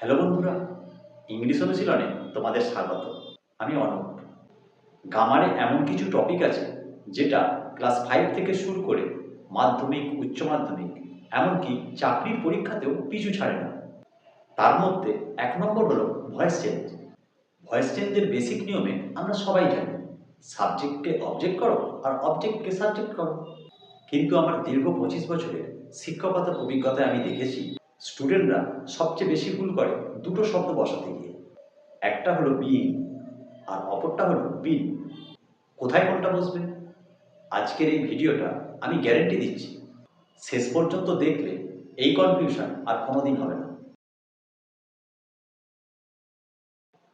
Hello বন্ধুরা, English অনুশীলনে তোমাদের স্বাগত। আমি অনুপ। গ্রামারে এমন কিছু টপিক আছে যেটা ক্লাস 5 থেকে শুরু করে মাধ্যমিক, উচ্চ মাধ্যমিক, এমনকি চাকরির পরীক্ষাতেও পিছু ছাড়ে না। তার মধ্যে 1 নম্বর হলো ভয়েস চেঞ্জ। ভয়েস চেঞ্জের বেসিক নিয়মে আমরা সবাই জানি, সাবজেক্টকে অবজেক্ট করো আর অবজেক্টকে সাবজেক্ট করো। কিন্তু আমার দীর্ঘ 25 বছরের শিক্ষকতার অভিজ্ঞতায় আমি দেখেছি স্টুডেন্টরা সবচেয়ে বেশি ভুল করে দুটো শব্দ বসাতে গিয়ে। একটা হলো বিইং আর অপরটা হলো বিন। কোথায় কোনটা বসবে? আজকের এই ভিডিওটা আমি গ্যারেন্টি দিচ্ছি, শেষ পর্যন্ত দেখলে এই কনফিউশন আর কোনোদিন হবে না।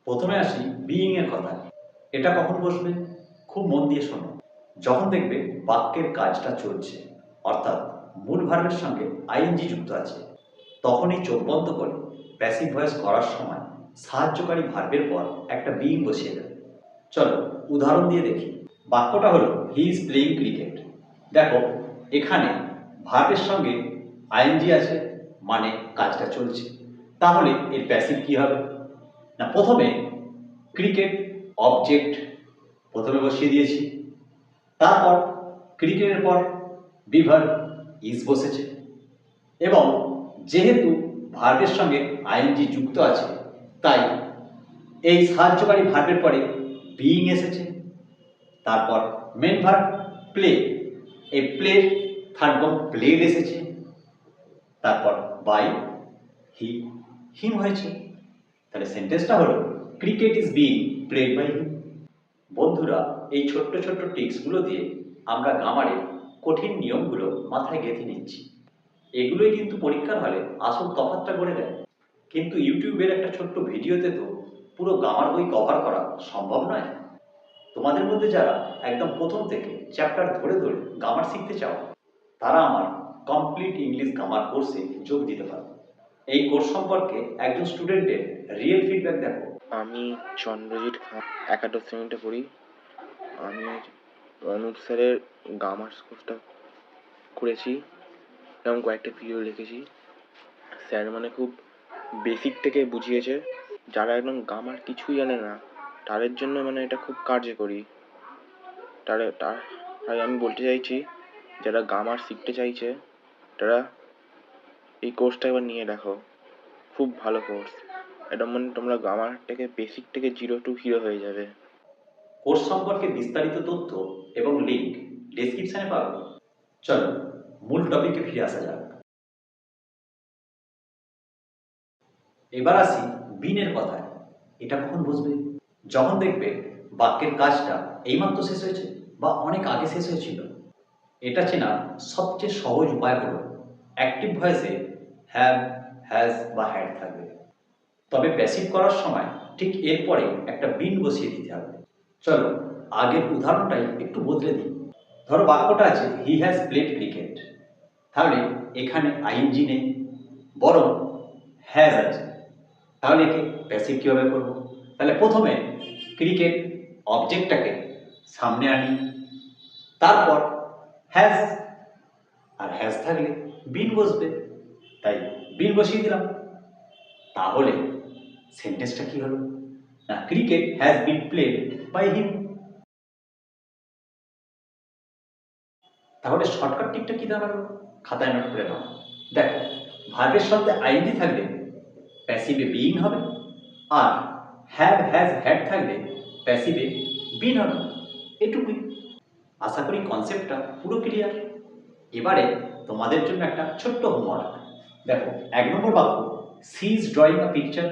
প্রথমে আসি বিইং এর কথা। এটা কখন বসবে? খুব মন দিয়ে শোনো। যখন দেখবে বাক্যের কাজটা চলছে, অর্থাৎ মূল ভার্বের সঙ্গে আইএনজি যুক্ত আছে, তখনই চোখ বন্ধ করে প্যাসিভ ভয়েস করার সময় সাহায্যকারী ভার্বের পর একটা বিইং বসিয়ে দেবে। চলো উদাহরণ দিয়ে দেখি। বাক্যটা হলো হি ইজ প্লেইং ক্রিকেট। দেখো, এখানে ভার্বের সঙ্গে আইএনজি আছে, মানে কাজটা চলছে। তাহলে এর প্যাসিভ কি হবে? না, প্রথমে ক্রিকেট অবজেক্ট প্রথমে বসিয়ে দিয়েছি, তারপর ক্রিকেটের পর বিভার্ব ইজ বসেছে, এবং যেহেতু ভার্বের সঙ্গে আইএনজি যুক্ত আছে, তাই এই সাহায্যকারী ভার্বের পরে বিইং এসেছে। তারপর মেন ভার্ব প্লে, এই প্লের থার্ড ফর্ম প্লেড এসেছে। তারপর বাই হিম হয়েছে। তাহলে সেন্টেন্সটা হলো cricket is being played by him. বন্ধুরা, এই ছোট্ট ছোট্ট টিপসগুলো দিয়ে আমরা গ্রামারের কঠিন নিয়মগুলো মাথায় গেঁথে নিচ্ছি। এগুলোই কিন্তু পরীক্ষার হলে আসল তফাৎটা করে দেয়। কিন্তু ইউটিউবের একটা ছোট্ট ভিডিওতে তো পুরো গ্রামার বই কভার করা সম্ভব নয়। তোমাদের মধ্যে যারা একদম প্রথম থেকে চ্যাপ্টার ধরে ধরে গ্রামার শিখতে চাও, তারা আমার কমপ্লিট ইংলিশ গ্রামার কোর্সে যোগ দিতে পারো। এই কোর্স সম্পর্কে একজন স্টুডেন্টের রিয়েল ফিডব্যাক দেখো। আমি চন্দ্রজিৎ খান, একাদশ শ্রেণীতে পড়ি। আমি অনুপ স্যারের গ্রামার কোর্সটা করেছি এবং কয়েকটা ভিডিও লিখেছি। স্যার মানে খুব বেসিক থেকে বুঝিয়েছে। যারা একদম গ্রামার কিছুই জানে না, তাদের জন্য মানে এটা খুব কার্যকরী। তাই আমি বলতে চাইছি, যারা গ্রামার শিখতে চাইছে তারা এই কোর্সটা এবার নিয়ে দেখো। খুব ভালো কোর্স। এটা মানে তোমরা গ্রামার থেকে বেসিক থেকে 0 to হিরো হয়ে যাবে। কোর্স সম্পর্কে বিস্তারিত তথ্য এবং লিঙ্ক ডেসক্রিপশনে পাবে। চলো মূল টপিকে ফিরে আসা যাক। এবার আসি বিনের কথায়। এটা কখন বুঝবে? যখন দেখবে বাক্যের কাজটা এইমাত্র শেষ হয়েছে বা অনেক আগে শেষ হয়েছিল। এটা চেনার সবচেয়ে সহজ উপায় হলো অ্যাক্টিভ ভয়েসে হ্যাভ, হ্যাজ বা হ্যাড থাকবে, তবে প্যাসিভ করার সময় ঠিক এরপরে একটা বিন বসিয়ে দিতে হবে। চলো আগের উদাহরণটাই একটু বদলে দিই। ধরো বাক্যটা আছে হি হ্যাজ প্লেড ক্রিকেট, তাহলে এখানে আইএনজি নেই, বরং হ্যাজ আছে। তাহলে একে প্যাসিভ কীভাবে করবো? তাহলে প্রথমে ক্রিকেট অবজেক্টটাকে সামনে আনি, তারপর হ্যাজ, আর হ্যাজ থাকলে বিন বসবে, তাই বিন বসিয়ে দিলাম। তাহলে সেন্টেন্সটা কি হলো? না, cricket has been played by him. তাহলে শর্টকাট টিপটা কি দাঁড়ালো? খাতায় নোট করে নাও। দেখো, ভার্বের সাথে আইএনজি থাকলে প্যাসিভে বিইং হবে, আর হ্যাভ, হ্যাজ, হ্যাড থাকলে প্যাসিভে বিন হবে। এটুকুই। আশা করি কনসেপ্টটা পুরো ক্লিয়ার। এবারে তোমাদের জন্য একটা ছোট্ট হোমওয়ার্ক। দেখো, 1 নম্বর বাক্য she is drawing a picture,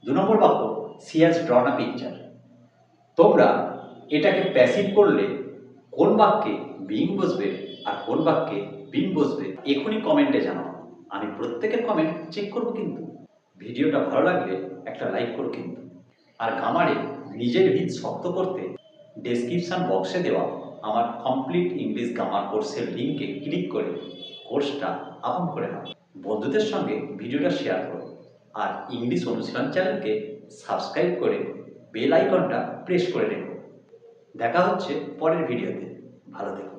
2 নম্বর বাক্য she has drawn a picture. তোমরা এটাকে প্যাসিভ করলে কোন বাক্যে বিইং বসবে আর কোন বাক্যে বিন বসবে এখনই কমেন্টে জানাও। আমি প্রত্যেকের কমেন্ট চেক করব কিন্তু। ভিডিওটা ভালো লাগলে একটা লাইক করো কিন্তু। আর গ্রামারে নিজের ভিত শক্ত করতে ডেসক্রিপশন বক্সে দেওয়া আমার কমপ্লিট ইংলিশ গ্রামার কোর্সের লিঙ্কে ক্লিক করে কোর্সটা আপন করে নাও। বন্ধুদের সঙ্গে ভিডিওটা শেয়ার করো, আর ইংলিশ অনুশীলন চ্যানেলকে সাবস্ক্রাইব করে বেল আইকনটা প্রেস করে রেখো। দেখা হচ্ছে পরের ভিডিওতে। ভালো থেকো।